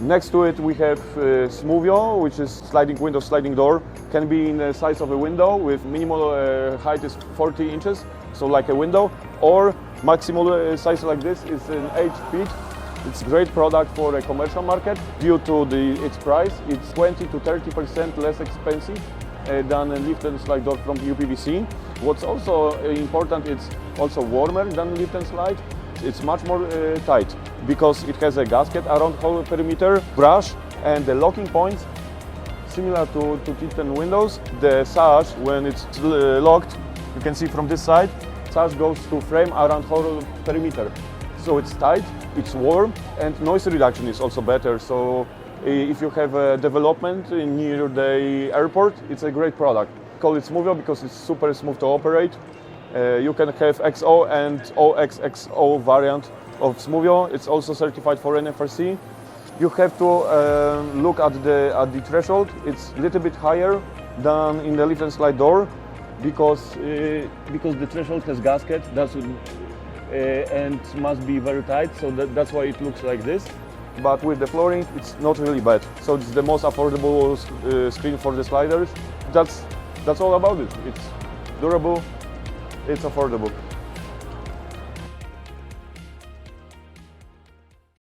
Next to it we have Smoovio, which is sliding window, sliding door. Can be in the size of a window with minimal height is 40 inches, so like a window, or maximal size like this is an 8 feet. It's a great product for a commercial market. Due to its price, it's 20 to 30% less expensive than a lift and slide door from UPVC. What's also important, it's also warmer than lift and slide. It's much more tight because it has a gasket around whole perimeter, brush, and the locking points, similar to kitchen windows. The sash, when it's locked, you can see from this side, sash goes to frame around whole perimeter. So it's tight, it's warm, and noise reduction is also better. So if you have a development near the airport, it's a great product. Call it Smoovio because it's super smooth to operate. You can have XO and OXXO variant of Smoovio. It's also certified for NFRC. You have to look at the threshold. It's a little bit higher than in the lift and slide door because the threshold has gasket. And must be very tight, so that's why it looks like this. But with the flooring, it's not really bad. So it's the most affordable screen for the sliders. That's all about it. It's durable, it's affordable.